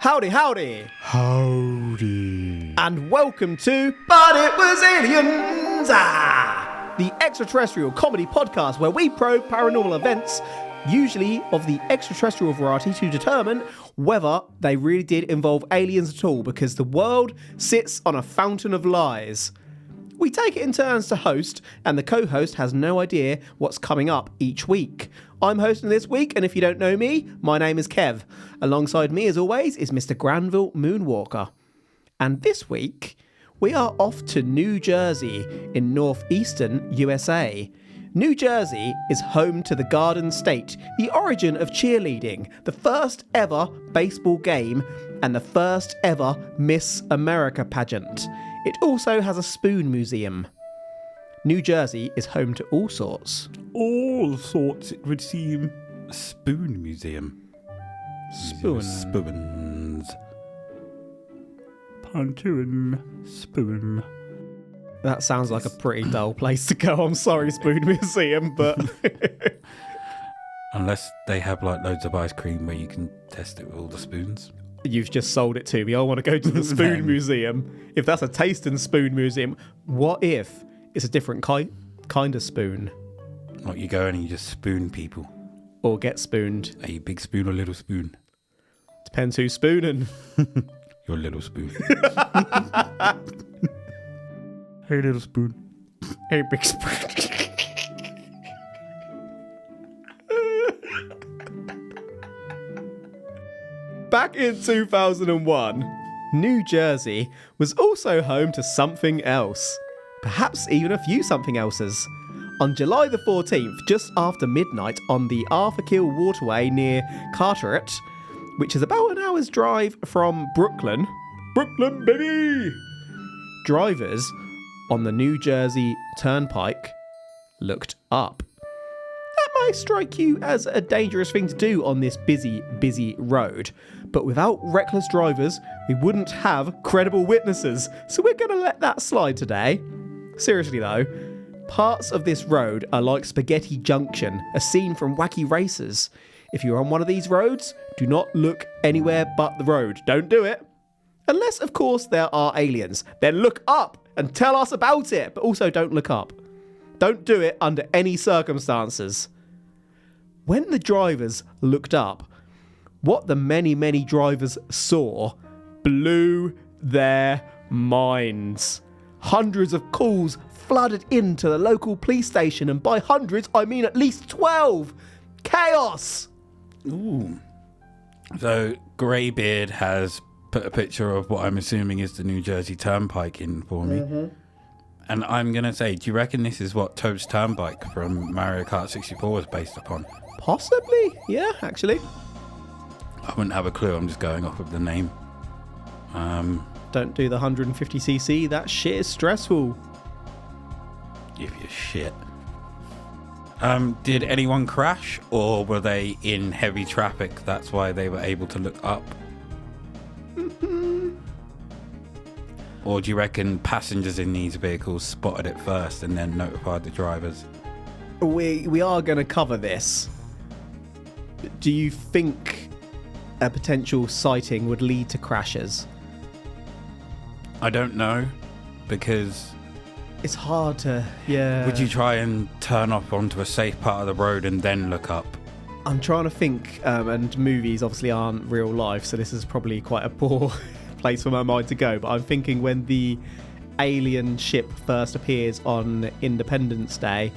Howdy, howdy. Howdy. And welcome to But It Was Aliens, the extraterrestrial comedy podcast where we probe paranormal events, usually of the extraterrestrial variety, to determine whether they really did involve aliens at all, because the world sits on a fountain of lies. We take it in turns to host, and the co-host has no idea what's coming up each week. I'm hosting this week, and if you don't know me, my name is Kev. Alongside me, as always, is Mr. Granville Moonwalker. And this week, we are off to New Jersey in northeastern USA. New Jersey is home to the Garden State, the origin of cheerleading, the first ever baseball game, and the first ever Miss America pageant. It also has a spoon museum. New Jersey is home to all sorts. All sorts, it would seem. A spoon museum. Spoons. Pontoon spoon. That sounds like a pretty dull place to go. I'm sorry, Spoon Museum, but... Unless they have like loads of ice cream where you can test it with all the spoons. You've just sold it to me. I want to go to the Spoon Museum. If that's a taste in Spoon Museum, what if it's a different kind of spoon? Like you go and you just spoon people. Or get spooned. Are you big spoon or little spoon? Depends who's spooning. Your little spoon. Hey, little spoon. Hey, big spoon. Back in 2001, New Jersey was also home to something else. Perhaps even a few something elses. On July the 14th, just after midnight on the Arthur Kill Waterway near Carteret, which is about an hour's drive from Brooklyn. Brooklyn, baby! Drivers on the New Jersey Turnpike looked up. That might strike you as a dangerous thing to do on this busy road, but without reckless drivers, we wouldn't have credible witnesses, so we're going to let that slide today. Seriously though, parts of this road are like Spaghetti Junction, a scene from Wacky Races. If you're on one of these roads, do not look anywhere but the road. Don't do it. Unless, of course, there are aliens. Then look up and tell us about it, but also don't look up. Don't do it under any circumstances. When the drivers looked up, what the many drivers saw blew their minds. Hundreds of calls flooded into the local police station, and by hundreds, I mean at least 12. Chaos! Ooh. So, Greybeard has put a picture of what I'm assuming is the New Jersey Turnpike in for me. Mm-hmm. And I'm going to say, do you reckon this is what Toad's Turnpike from Mario Kart 64 was based upon? Possibly, yeah, actually. I wouldn't have a clue, I'm just going off of the name. Don't do the 150cc, that shit is stressful. If you're shit. Did anyone crash, or were they in heavy traffic? That's why they were able to look up. Or do you reckon passengers in these vehicles spotted it first and then notified the drivers? We are going to cover this. Do you think a potential sighting would lead to crashes? I don't know, because... It's hard to, yeah. Would you try and turn off onto a safe part of the road and then look up? I'm trying to think, and movies obviously aren't real life, so this is probably quite a poor place for my mind to go, but I'm thinking when the alien ship first appears on Independence Day,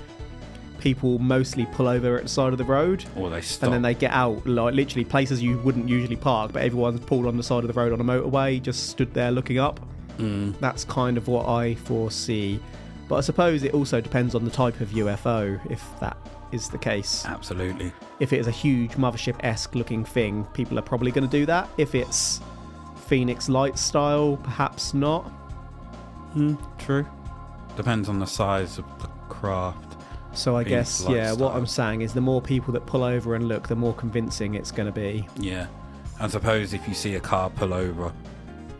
people mostly pull over at the side of the road. Or they stop. And then they get out, like literally places you wouldn't usually park, but everyone's pulled on the side of the road on a motorway, just stood there looking up. That's kind of what I foresee. But I suppose it also depends on the type of UFO, if that is the case. Absolutely. If it is a huge mothership-esque looking thing, people are probably going to do that. If it's Phoenix Light style, perhaps not. True. Depends on the size of the craft. So I guess, yeah, style. what I'm saying is the more people that pull over and look, the more convincing it's going to be. Yeah. I suppose if you see a car pull over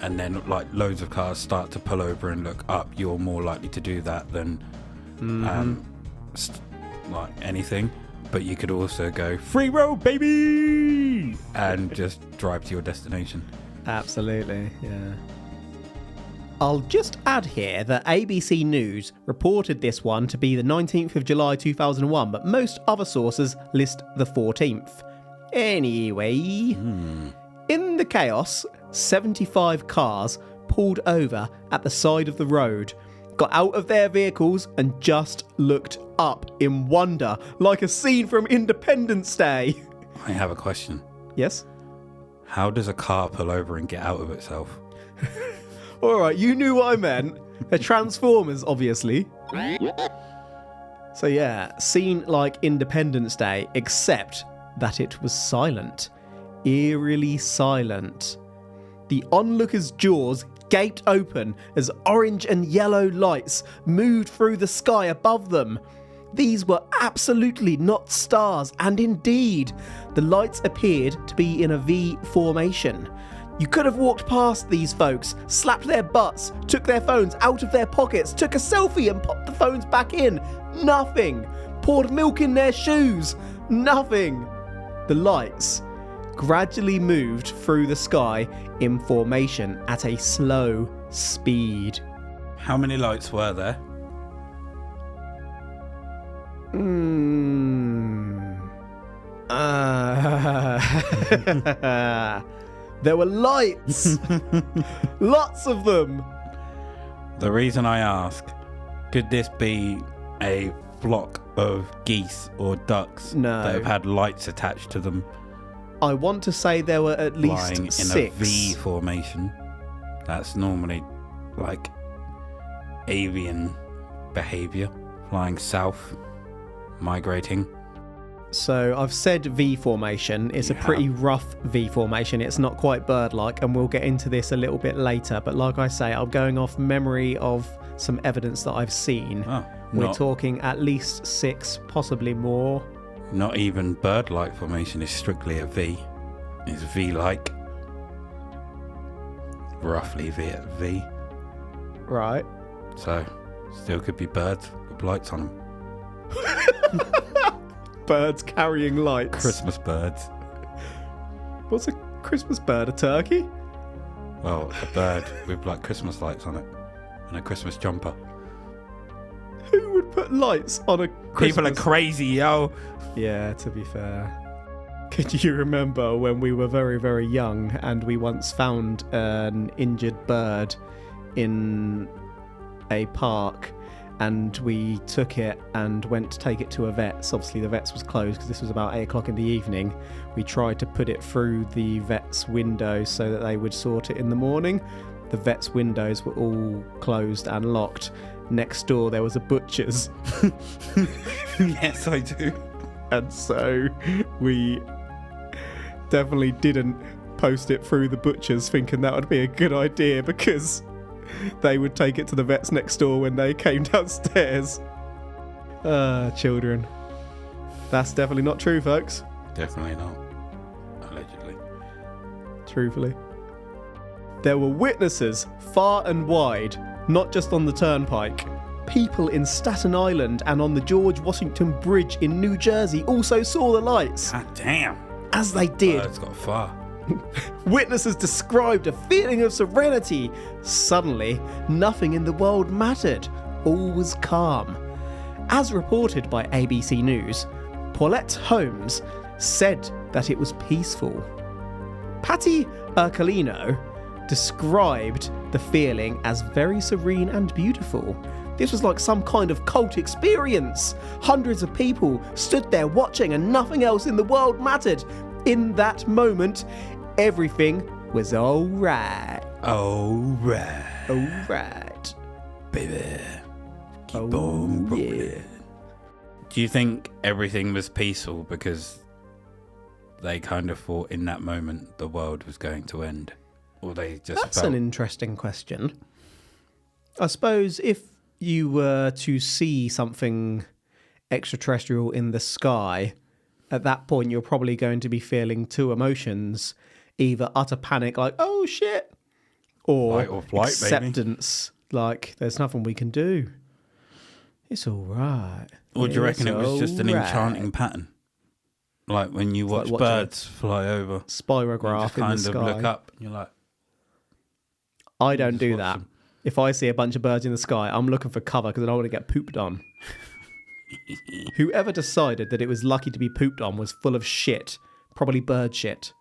and then like loads of cars start to pull over and look up, you're more likely to do that than like anything. But you could also go free road, baby, and just drive to your destination. Absolutely, yeah. I'll just add here that ABC News reported this one to be the 19th of July 2001, but most other sources list the 14th. Anyway, in the chaos, 75 cars pulled over at the side of the road, got out of their vehicles and just looked up in wonder, like a scene from Independence Day. I have a question. Yes? How does a car pull over and get out of itself? All right, you knew what I meant. They're Transformers, obviously. So yeah, scene like Independence Day, except that it was silent. Eerily silent. The onlookers' jaws gaped open as orange and yellow lights moved through the sky above them. These were absolutely not stars, and indeed, the lights appeared to be in a V formation. You could have walked past these folks, slapped their butts, took their phones out of their pockets, took a selfie and popped the phones back in. Nothing. Poured milk in their shoes. Nothing. The lights gradually moved through the sky in formation at a slow speed. How many lights were there? There were lights. Lots of them. The reason I ask, could this be a flock of geese or ducks No. that have had lights attached to them, I want to say there were at flying least in 6. a V formation? That's normally like avian behavior, flying south, migrating. So I've said V formation. It's You a pretty rough V formation. It's not quite bird-like, and we'll get into this a little bit later. But like I say, I'm going off memory of some evidence that I've seen. Oh, We're not, talking at least 6, possibly more. not even bird-like formation is strictly a V. It's V-like. Roughly V. Right. So, still could be birds with lights on them. Birds carrying lights. Christmas birds. What's a Christmas bird? A turkey? Well, a bird with like Christmas lights on it and a Christmas jumper. Who would put lights on a Christmas? People are crazy, yo. Yeah, to be fair. Could you remember when we were very, very young and we once found an injured bird in a park, and we took it and went to take it to a vet's. Obviously the vet's was closed because this was about 8 o'clock in the evening. We tried to put it through the vet's window so that they would sort it in the morning. The vet's windows were all closed and locked. Next door there was a butcher's. Yes, I do. And so we definitely didn't post it through the butcher's, thinking that would be a good idea because they would take it to the vets next door when they came downstairs. Children. That's definitely not true, folks. Definitely not. Allegedly. Truthfully. There were witnesses far and wide, not just on the Turnpike. People in Staten Island and on the George Washington Bridge in New Jersey also saw the lights. God damn. As they did, Birds got far. witnesses described a feeling of serenity. Suddenly, nothing in the world mattered. All was calm. As reported by ABC News, Paulette Holmes said that it was peaceful. Patty Ercolino described the feeling as very serene and beautiful. This was like some kind of cult experience. Hundreds of people stood there watching and nothing else in the world mattered. In that moment, everything was all right. All right. All right. Baby. Keep Oh, on rolling. yeah. Do you think everything was peaceful because they kind of thought in that moment the world was going to end? Or they just That's felt... an interesting question. I suppose if you were to see something extraterrestrial in the sky, at that point you're probably going to be feeling two emotions, either utter panic like, oh shit, or, Fight or flight, maybe. acceptance, like there's nothing we can do. It's all right. Or do you reckon it was just an It's all right. enchanting pattern? Like when you watch like watching birds fly over. You Spirograph just in the kind sky. of look up and you're like, I don't just do watch that. them. If I see a bunch of birds in the sky, I'm looking for cover because I don't want to get pooped on. Whoever decided that it was lucky to be pooped on was full of shit. Probably bird shit.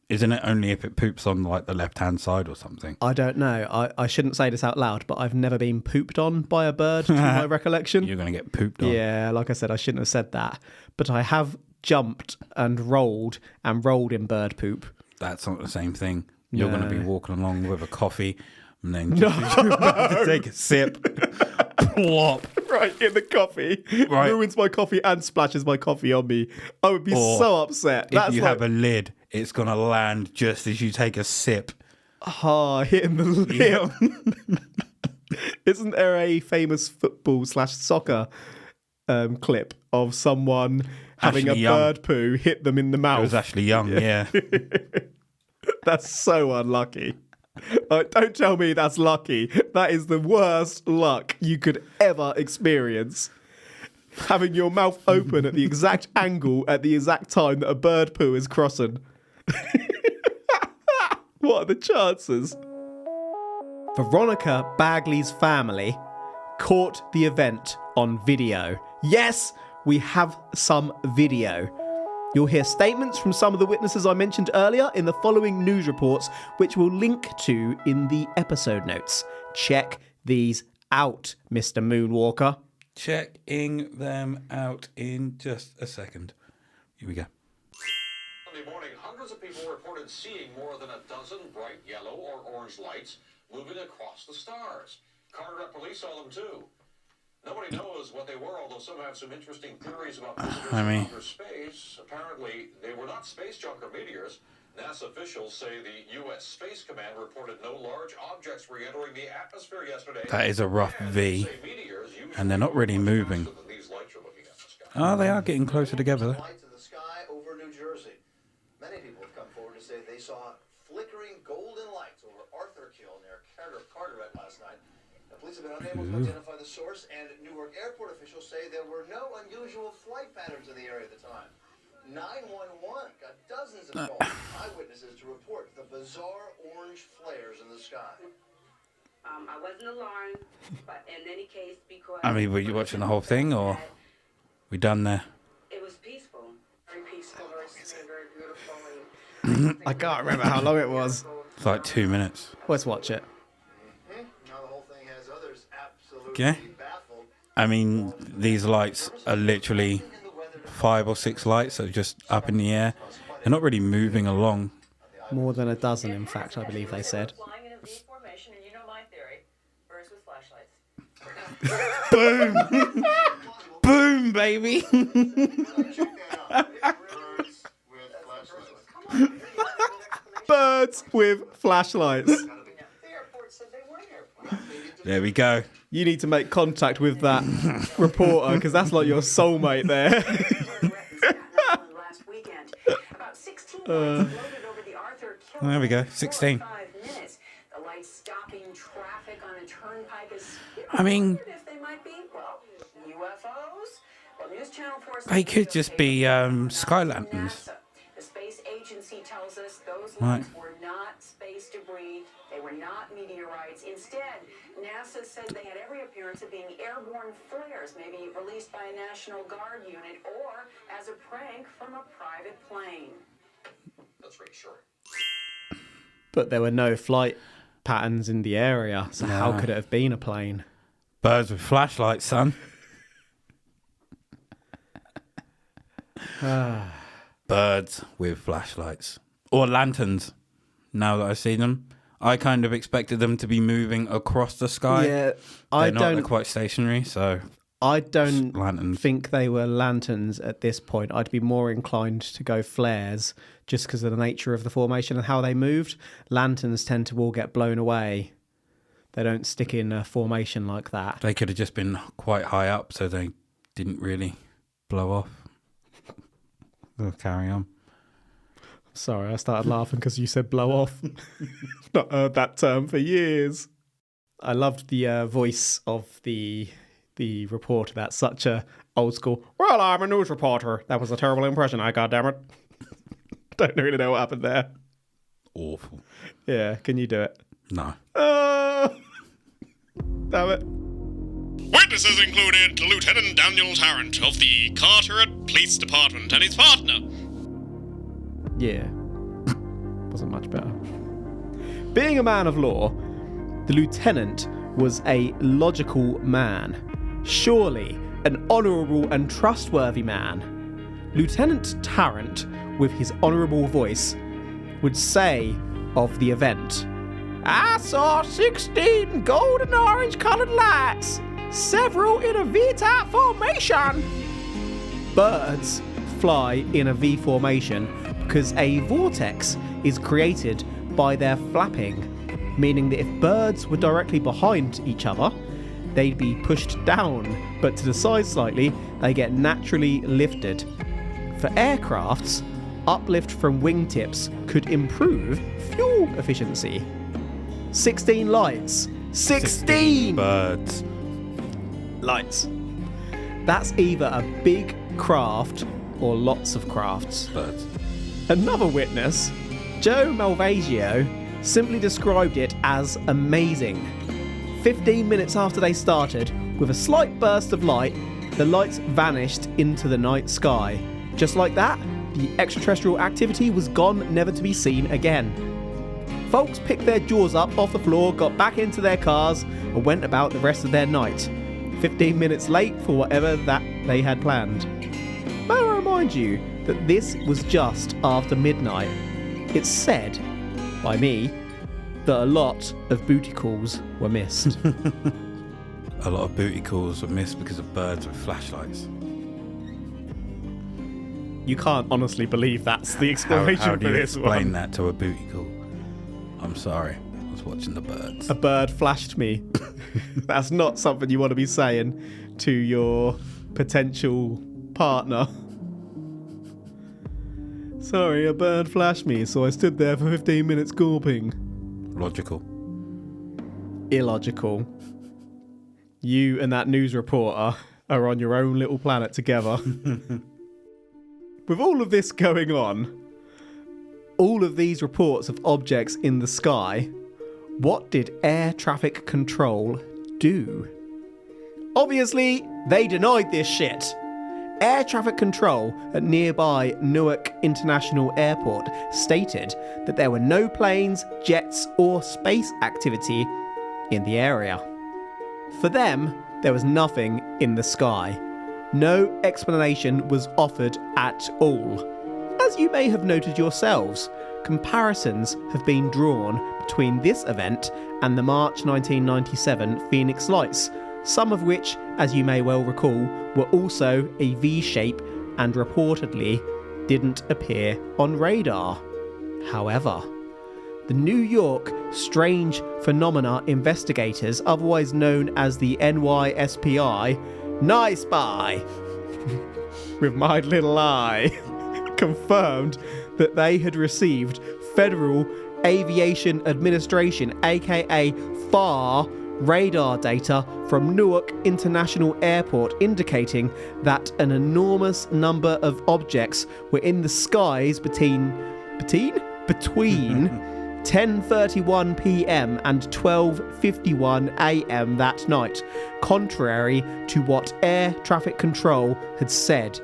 Isn't it only if it poops on like the left-hand side or something? I don't know. I shouldn't say this out loud, but I've never been pooped on by a bird, to my recollection. You're going to get pooped on. Yeah, like I said, I shouldn't have said that. But I have jumped and rolled in bird poop. That's not the same thing. You're No. going to be walking along with a coffee and then just as you're about to take a sip, plop. Right in the coffee. Right. Ruins my coffee and splashes my coffee on me. I would be Or so upset. If you have a lid, it's going to land just as you take a sip. Hitting the lip. Isn't there a famous football/soccer clip of someone having Ashley a Young. bird poo hit them in the It mouth? was Ashley Young, yeah. That's so unlucky. Don't tell me that's lucky. That is the worst luck you could ever experience. Having your mouth open at the exact angle at the exact time that a bird poo is crossing. What are the chances? Veronica Bagley's family caught the event on video. Yes, we have some video. You'll hear statements from some of the witnesses I mentioned earlier in the following news reports, which we'll link to in the episode notes. Check these out, Mr. Moonwalker. Checking them out in just a second. Here we go. Sunday morning, hundreds of people reported seeing more than a dozen bright yellow or orange lights moving across the stars. Carteret police saw them too. Nobody knows what they were, although some have some interesting theories about visitors from outer space. Apparently, they were not space junk or meteors. NASA officials say the U.S. Space Command reported no large objects re-entering the atmosphere yesterday. That is a rough V, Say meteors usually and they're not really moving. faster than these lights you're looking at in the sky. Oh, they are getting closer together. Lights in the sky over New Jersey. Many people have come forward to say they saw flickering golden lights over Arthur Kill near Carteret last night. The police have been unable to identify the source, and Newark airport officials say there were no unusual flight patterns in the area at the time. 911 got dozens of calls from eyewitnesses to report the bizarre orange flares in the sky. I wasn't alarmed, but in any case, because I mean, were you watching the whole thing, or we done there? it was peaceful, very serene, very beautiful. I can't remember how long it was. It's like 2 minutes. Let's watch it. Now the whole thing has others absolutely Okay. baffled. I mean, these lights are literally 5 or 6 lights that are just up in the air. They're not really moving along. More than a dozen, in fact, I believe they said. Flying in a V formation, and you know my theory: birds with flashlights. Boom! Boom, baby! Birds with flashlights. Birds with flashlights. The airport said they weren't airplanes. There we go. You need to make contact with that reporter because that's like your soulmate there. last weekend. About 16 lights floated over the Arthur Kill. There we go, for 16. 4 or 5 minutes. The lights stopping traffic on a turnpike is. I mean- wondered if they might be, well, UFOs. Well, News Channel 4 They could just be sky lanterns. NASA. The space agency tells us those Right. lights were not space debris. They were not meteorites. Instead, NASA said they had every appearance of being airborne flares, maybe released by a National Guard unit or as a prank from a private plane. That's reassuring. But there were no flight patterns in the area, so how No. could it have been a plane? Birds with flashlights, son. Birds with flashlights. Or lanterns, now that I see them. I kind of expected them to be moving across the sky. Yeah, I They're don't quite stationary, so lanterns. think they were lanterns at this point. I'd be more inclined to go flares just because of the nature of the formation and how they moved. Lanterns tend to all get blown away. They don't stick in a formation like that. They could have just been quite high up, so they didn't really blow off. We'll carry on. Sorry, I started laughing because you said blow off. Not heard that term for years. I loved the voice of the reporter. That's such a old school, well, I'm a news reporter. That was a terrible impression, I goddammit. Don't really know what happened there. Awful. Yeah, can you do it? No. Damn it. Witnesses included Lieutenant Daniel Tarrant of the Carteret Police Department and his partner. Yeah. Wasn't much better. Being a man of law, the lieutenant was a logical man. Surely an honourable and trustworthy man. Lieutenant Tarrant, with his honourable voice, would say of the event, "I saw 16 gold and orange coloured lights, several in a V-type formation." Birds fly in a V formation because a vortex is created by their flapping, meaning that if birds were directly behind each other, they'd be pushed down, but to the side slightly, they get naturally lifted. For aircrafts, uplift from wingtips could improve fuel efficiency. 16 lights. 16 birds. lights. That's either a big craft or lots of crafts. Birds. Another witness, Joe Malvasio, simply described it as amazing. 15 minutes after they started, with a slight burst of light, the lights vanished into the night sky. Just like that, the extraterrestrial activity was gone, never to be seen again. Folks picked their jaws up off the floor, got back into their cars, and went about the rest of their night. 15 minutes late for whatever that they had planned. May I remind you that this was just after midnight. It's said, by me, that a lot of booty calls were missed. A lot of booty calls were missed because of birds with flashlights. You can't honestly believe that's the explanation How do for you this explain one. that to a booty call? I'm sorry. I was watching the birds. A bird flashed me. That's not something you want to be saying to your potential partner. Sorry, a bird flashed me, so I stood there for 15 minutes gawping. Logical. Illogical. You and that news reporter are on your own little planet together. With all of this going on, all of these reports of objects in the sky, what did air traffic control do? Obviously, they denied this shit. Air traffic control at nearby Newark International Airport stated that there were no planes, jets, or space activity in the area. For them, there was nothing in the sky. No explanation was offered at all. As you may have noted yourselves, comparisons have been drawn between this event and the March 1997 Phoenix Lights, some of which, as you may well recall, were also a V-shape and reportedly didn't appear on radar. However, the New York Strange Phenomena investigators, otherwise known as the NYSPI, Nice Spy, with my little eye, confirmed that they had received Federal Aviation Administration, aka FAR, radar data from Newark International Airport indicating that an enormous number of objects were in the skies between 10:31 p.m. and 12:51 a.m. that night, contrary to what Air Traffic Control had said.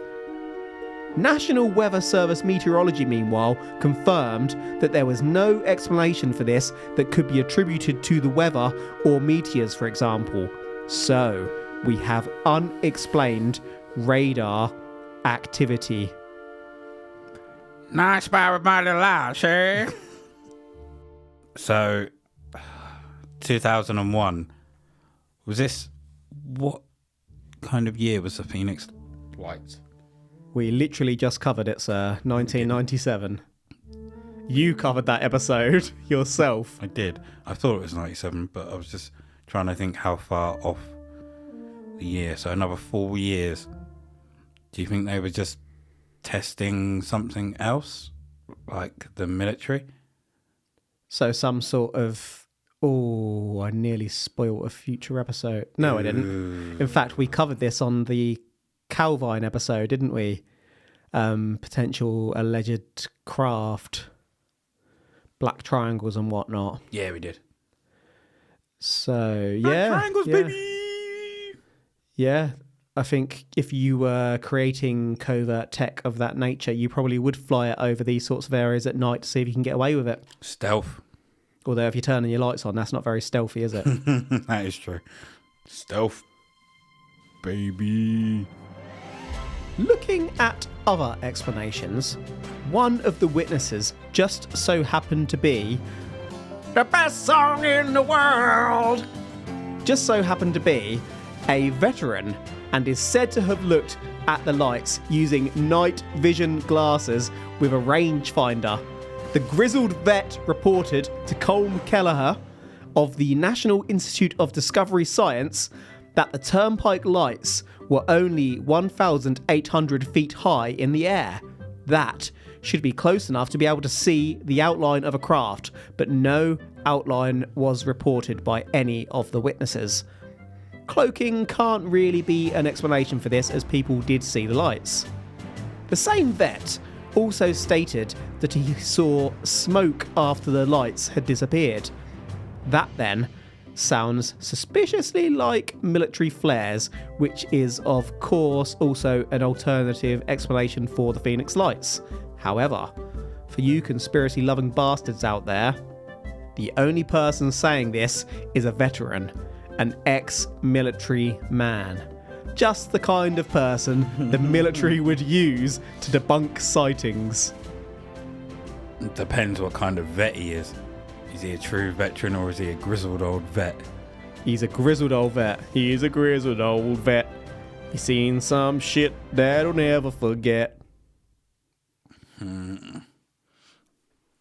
National Weather Service Meteorology, meanwhile, confirmed that there was no explanation for this that could be attributed to the weather or meteors, for example. So, we have unexplained radar activity. Nice by with my little eye, sir. So, 2001. Was this... What kind of year was the Phoenix Lights? We literally just covered it, sir. 1997. You covered that episode yourself. I did. I thought it was 97, but I was just trying to think how far off the year. So another 4 years. Do you think they were just testing something else? Like the military? So some sort of... Oh, I nearly spoiled a future episode. No, I didn't. In fact, we covered this on the Calvine episode, didn't we? Potential alleged craft, black triangles and whatnot. Yeah, we did. So, yeah. Triangles, yeah. baby! Yeah. I think if you were creating covert tech of that nature, you probably would fly it over these sorts of areas at night to see if you can get away with it. Stealth. Although if you're turning your lights on, that's not very stealthy, is it? That is true. Stealth. Baby. Looking at other explanations, one of the witnesses just so happened to be the best song in the world. Just so happened to be a veteran and is said to have looked at the lights using night vision glasses with a rangefinder. The grizzled vet reported to Colm Kelleher of the National Institute of Discovery Science that the Turnpike lights were only 1,800 feet high in the air. That should be close enough to be able to see the outline of a craft, but no outline was reported by any of the witnesses. Cloaking can't really be an explanation for this, as people did see the lights. The same vet also stated that he saw smoke after the lights had disappeared. That then sounds suspiciously like military flares, which is of course also an alternative explanation for the Phoenix lights. However, for you conspiracy loving bastards out there, the only person saying this is a veteran, an ex-military man. Just the kind of person the military would use to debunk sightings. It depends what kind of vet he is. Is he a true veteran or is he a grizzled old vet? He's a grizzled old vet. He's a grizzled old vet. He's seen some shit that'll never forget.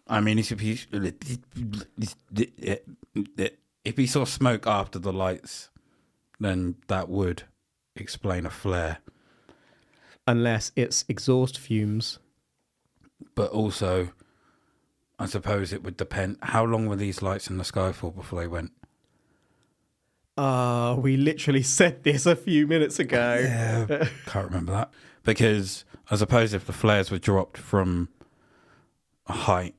I mean, if he saw smoke after the lights, then that would explain a flare. Unless it's exhaust fumes. But also, I suppose it would depend. How long were these lights in the sky for before they went? We literally said this a few minutes ago. Yeah, can't remember that. Because I suppose if the flares were dropped from a height,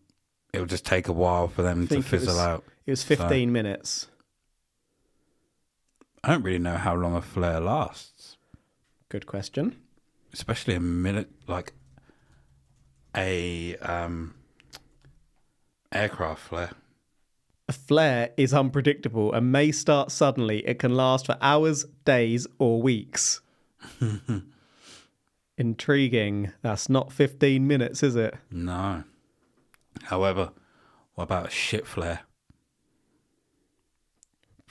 it would just take a while for them to fizzle out. It was 15 minutes. I don't really know how long a flare lasts. Good question. Especially a minute, like a aircraft flare. A flare is unpredictable and may start suddenly. It can last for hours, days, or weeks. Intriguing. That's not 15 minutes, is it? No. However, what about a shit flare?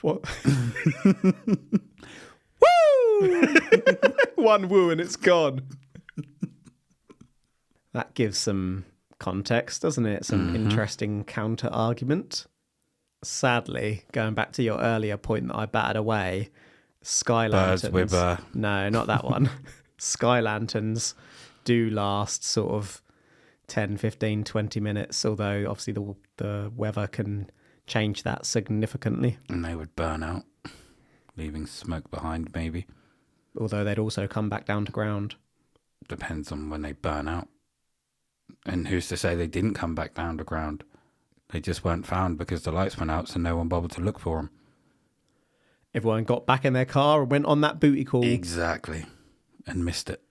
What? Woo! One woo and it's gone. That gives some context, doesn't it? Some interesting counter argument. Sadly, going back to your earlier point that I batted away, sky lanterns. Birds with No, not that one. Sky lanterns do last sort of 10, 15, 20 minutes, although obviously the weather can change that significantly. And they would burn out, leaving smoke behind, maybe. Although they'd also come back down to ground. Depends on when they burn out. And who's to say they didn't come back down to ground? They just weren't found because the lights went out, so no one bothered to look for them. Everyone got back in their car and went on that booty call. Exactly. And missed it.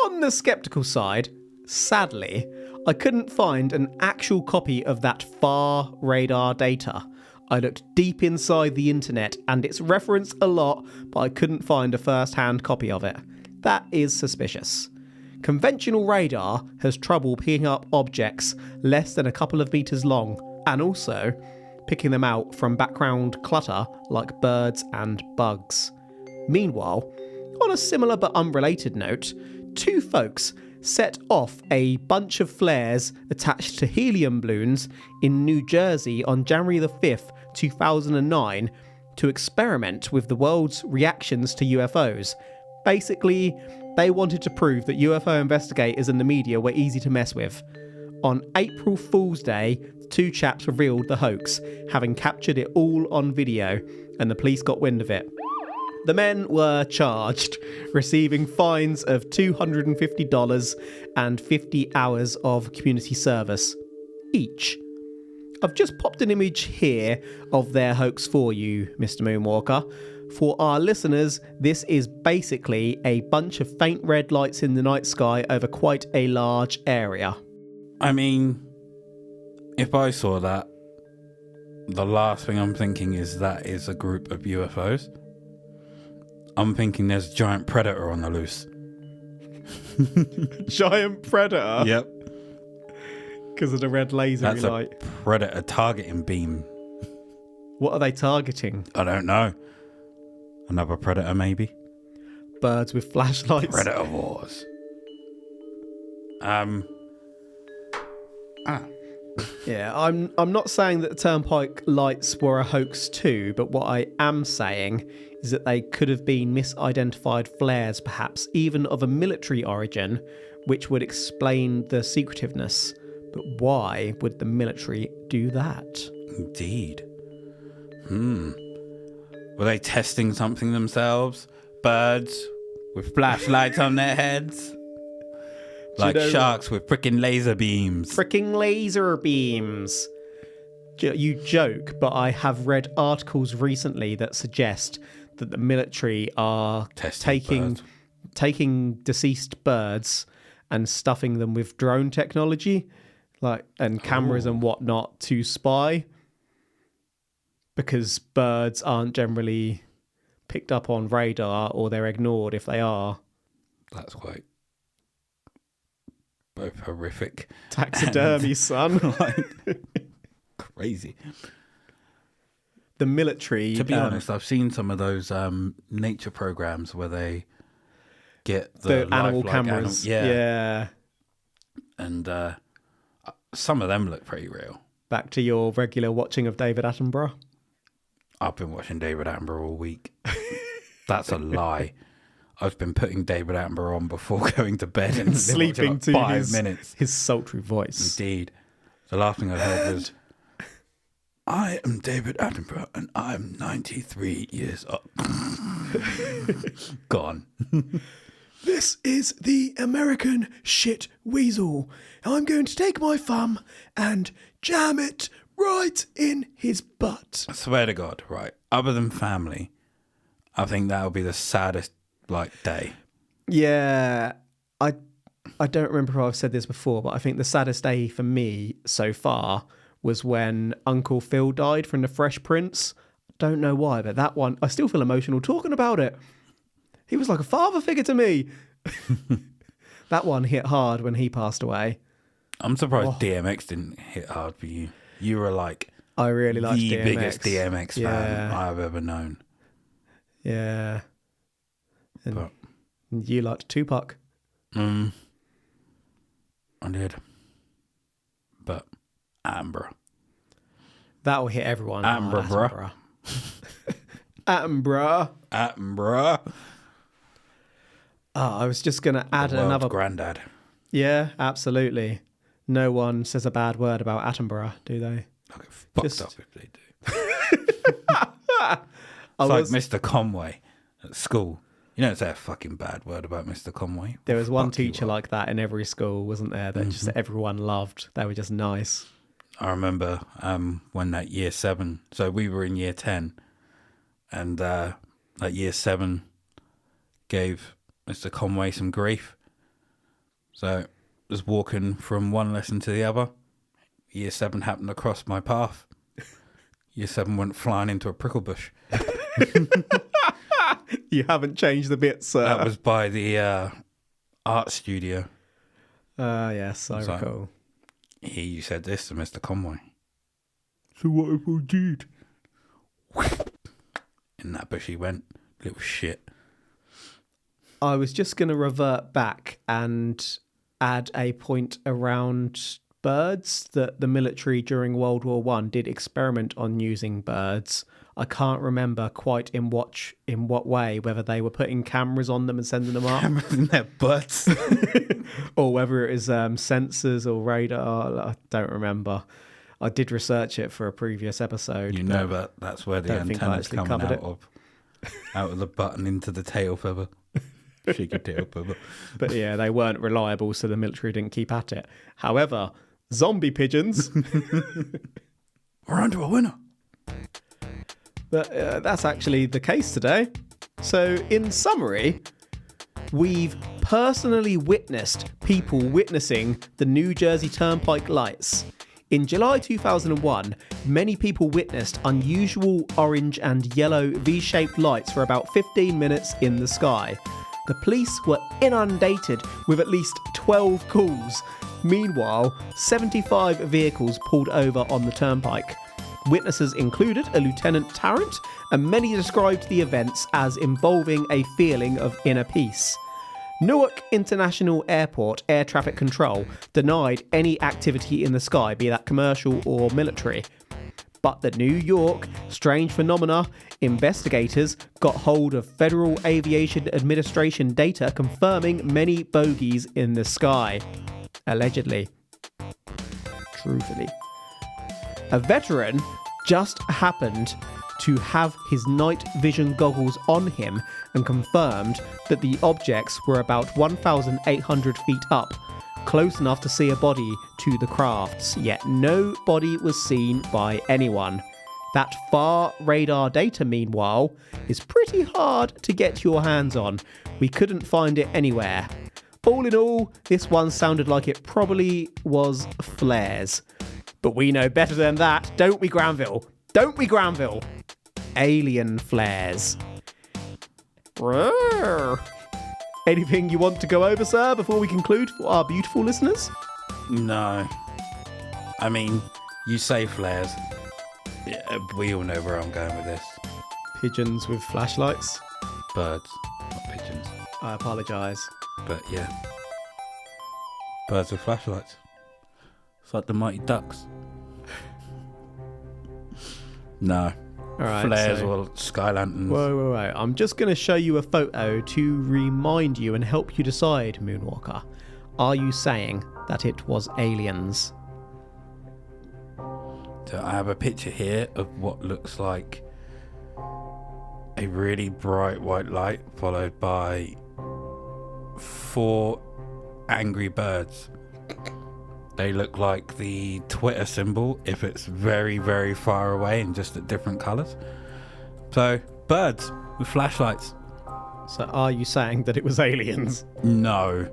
On the sceptical side, sadly, I couldn't find an actual copy of that far radar data. I looked deep inside the internet and it's referenced a lot, but I couldn't find a first-hand copy of it. That is suspicious. Conventional radar has trouble picking up objects less than a couple of meters long, and also picking them out from background clutter like birds and bugs. Meanwhile, on a similar but unrelated note, two folks set off a bunch of flares attached to helium balloons in New Jersey on January the 5th, 2009 to experiment with the world's reactions to UFOs. Basically, they wanted to prove that UFO investigators and the media were easy to mess with. On April Fool's Day, two chaps revealed the hoax, having captured it all on video, and the police got wind of it. The men were charged, receiving fines of $250 and 50 hours of community service each. I've just popped an image here of their hoax for you, Mr. Moonwalker. For our listeners, this is basically a bunch of faint red lights in the night sky over quite a large area. I mean, if I saw that, the last thing I'm thinking is that is a group of UFOs. I'm thinking there's a giant predator on the loose. Giant predator? Yep. Because of the red laser That's light. a predator targeting beam. What are they targeting? I don't know. Another predator, maybe? Birds with flashlights. Predator Wars. Yeah, I'm not saying that the Turnpike lights were a hoax too, but what I am saying is that they could have been misidentified flares, perhaps even of a military origin, which would explain the secretiveness. But why would the military do that? Indeed. Were they testing something themselves? Birds with flashlights on their heads? Like sharks with frickin' laser beams. Fricking laser beams. You joke, but I have read articles recently that suggest that the military are taking deceased birds and stuffing them with drone technology, and cameras and whatnot to spy. Because birds aren't generally picked up on radar, or they're ignored if they are. That's quite both horrific. Taxidermy, son. Crazy. The military... To be honest, I've seen some of those nature programs where they get the animal cameras. Yeah. And some of them look pretty real. Back to your regular watching of David Attenborough. I've been watching David Attenborough all week. That's a lie. I've been putting David Attenborough on before going to bed and sleeping to 5 minutes. His sultry voice. Indeed. The last thing I heard was, I am David Attenborough and I'm 93 years old. Gone. This is the American shit weasel. I'm going to take my thumb and jam it right in his butt. I swear to God, right? Other than family, I think that'll be the saddest day. Yeah, I don't remember if I've said this before, but I think the saddest day for me so far was when Uncle Phil died from The Fresh Prince. Don't know why, but that one, I still feel emotional talking about it. He was like a father figure to me. That one hit hard when he passed away. I'm surprised DMX didn't hit hard for you. You were I really liked the DMX. biggest DMX fan I've ever known. Yeah. And But you liked Tupac. I did. But Attenborough. That will hit everyone. Attenborough. Attenborough. I was just going to add another... granddad. Yeah, absolutely. No one says a bad word about Attenborough, do they? I'll get fucked Just- up if they do. It's like Mr. Conway at school. You don't say a fucking bad word about Mr. Conway. There was one Fuck you teacher up. like that in every school, wasn't there? That just everyone loved. They were just nice. I remember when that year 7, so we were in year 10, and that year 7 gave Mr. Conway some grief. So was walking from one lesson to the other. Year 7 happened to cross my path. Year 7 went flying into a prickle bush. You haven't changed the bit, sir. That was by the art studio. Yes, I So- recall. Here you said this to Mr. Conway. So what if I did? In that bush he went. Little shit. I was just going to revert back and add a point around birds, that the military during World War One did experiment on using birds. I can't remember quite in what way, whether they were putting cameras on them and sending them up, Cameras in their butts. or whether it is sensors or radar. I don't remember. I did research it for a previous episode. You know that that's where the don't think I antenna's actually coming covered out of. Out of the button into the tail feather. Cheeky tail feather. But yeah, they weren't reliable, so the military didn't keep at it. However, zombie pigeons. We're onto a winner. But that's actually the case today. So, in summary, we've personally witnessed people witnessing the New Jersey Turnpike lights. In July 2001, many people witnessed unusual orange and yellow V-shaped lights for about 15 minutes in the sky. The police were inundated with at least 12 calls. Meanwhile, 75 vehicles pulled over on the turnpike. Witnesses included a Lieutenant Tarrant, and many described the events as involving a feeling of inner peace. Newark International Airport Air Traffic Control denied any activity in the sky, be that commercial or military. But the New York Strange Phenomena investigators got hold of Federal Aviation Administration data confirming many bogies in the sky. Allegedly. Truthfully. A veteran just happened to have his night vision goggles on him and confirmed that the objects were about 1,800 feet up, close enough to see a body to the crafts, yet no body was seen by anyone. That far radar data, meanwhile, is pretty hard to get your hands on. We couldn't find it anywhere. All in all, this one sounded like it probably was flares. But we know better than that, don't we, Granville? Don't we, Granville? Alien flares. Roar. Anything you want to go over, sir, before we conclude for our beautiful listeners? No. I mean, you say flares. Yeah, we all know where I'm going with this. Pigeons with flashlights. Birds, not pigeons. I apologise. But yeah. Birds with flashlights. It's like the Mighty Ducks. No. All right, flares so- or sky lanterns. Whoa. I'm just going to show you a photo to remind you and help you decide, Moonwalker. Are you saying that it was aliens? So I have a picture here of what looks like a really bright white light followed by 4 angry birds. They look like the Twitter symbol if it's very, very far away and just at different colours. So, birds with flashlights. So are you saying that it was aliens? No,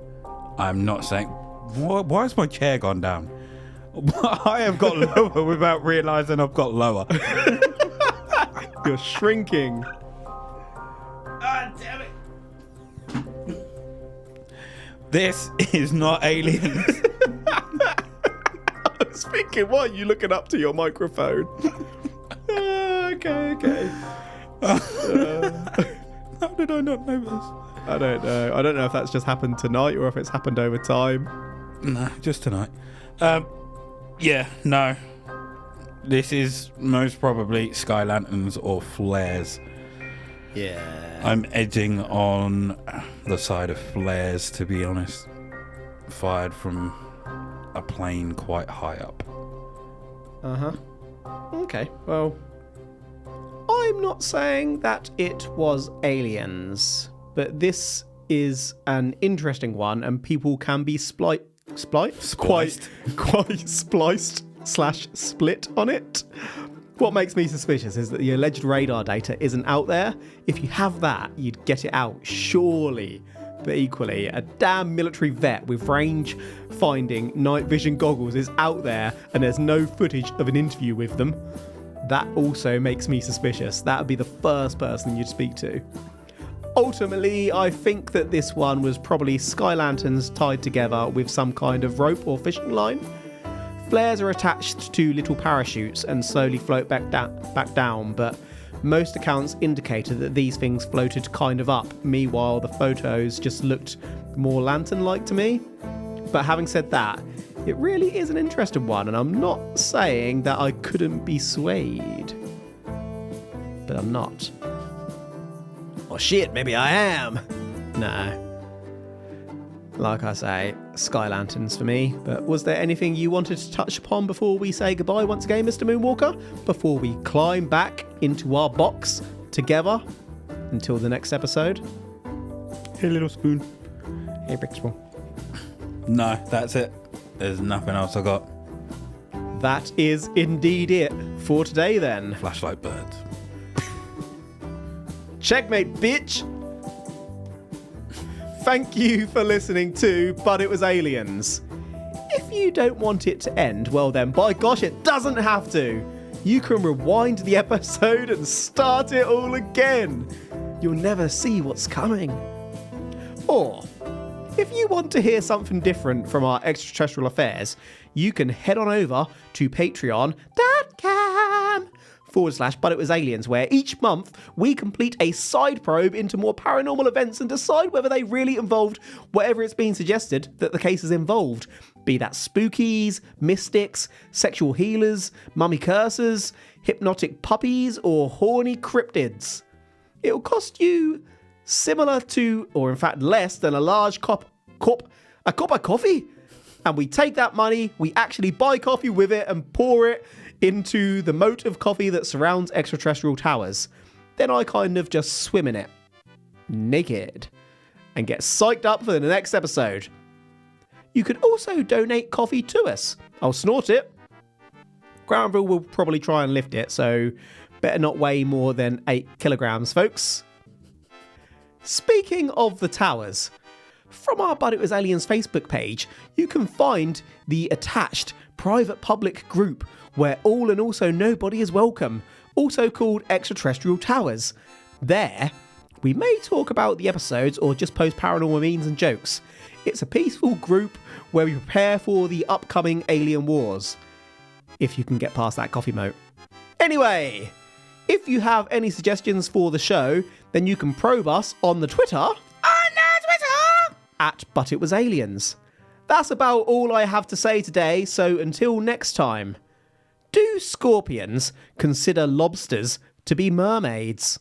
I'm not saying... Why has my chair gone down? I have got lower without realising I've got lower. You're shrinking. Ah, damn it. This is not aliens. I was thinking, why are you looking up to your microphone? Okay. How did I not know this? I don't know. I don't know if that's just happened tonight or if it's happened over time. No, just tonight. Yeah, no. This is most probably sky lanterns or flares. Yeah. I'm edging on the side of flares, to be honest. Fired from a plane quite high up. Uh-huh. Okay, well, I'm not saying that it was aliens, but this is an interesting one, and people can be quite spliced / split on it. What makes me suspicious is that the alleged radar data isn't out there. If you have that, you'd get it out, surely. But equally, a damn military vet with range-finding night vision goggles is out there and there's no footage of an interview with them. That also makes me suspicious. That would be the first person you'd speak to. Ultimately, I think that this one was probably sky lanterns tied together with some kind of rope or fishing line. Flares are attached to little parachutes and slowly float back down, but most accounts indicated that these things floated kind of up. Meanwhile, the photos just looked more lantern-like to me. But having said that, it really is an interesting one, and I'm not saying that I couldn't be swayed. But I'm not. Or shit, maybe I am. No. Like I say, sky lanterns for me. But was there anything you wanted to touch upon before we say goodbye once again, Mr. Moonwalker? Before we climb back into our box together until the next episode? Hey, little spoon. Hey, big spoon. No, that's it. There's nothing else I got. That is indeed it for today then. Flashlight birds. Checkmate, bitch! Thank you for listening to But It Was Aliens. If you don't want it to end, well then, by gosh, it doesn't have to. You can rewind the episode and start it all again. You'll never see what's coming. Or, if you want to hear something different from our extraterrestrial affairs, you can head on over to patreon.com/But It Was Aliens, where each month we complete a side probe into more paranormal events and decide whether they really involved whatever it's been suggested that the case has involved. Be that spookies, mystics, sexual healers, mummy cursors, hypnotic puppies, or horny cryptids. It'll cost you similar to, or in fact less than, a large cup of coffee. And we take that money, we actually buy coffee with it and pour it into the moat of coffee that surrounds extraterrestrial towers. Then I kind of just swim in it, naked, and get psyched up for the next episode. You could also donate coffee to us. I'll snort it. Granville will probably try and lift it, so better not weigh more than 8 kilograms, folks. Speaking of the towers, from our But It Was Aliens Facebook page, you can find the attached private public group where all and also nobody is welcome, also called Extraterrestrial Towers. There, we may talk about the episodes or just post paranormal memes and jokes. It's a peaceful group where we prepare for the upcoming alien wars, if you can get past that coffee moat. Anyway, if you have any suggestions for the show, then you can probe us on the Twitter at But It Was Aliens. That's about all I have to say today, so until next time, do scorpions consider lobsters to be mermaids?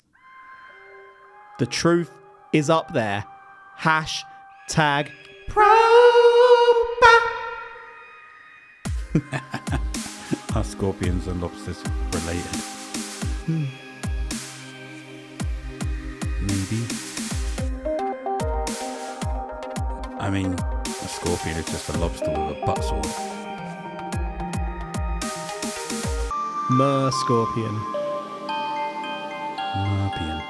The truth is up there. #proba. Are scorpions and lobsters related? Maybe. I mean, a scorpion is just a lobster with a butt sword. Mer-scorpion. Merpion.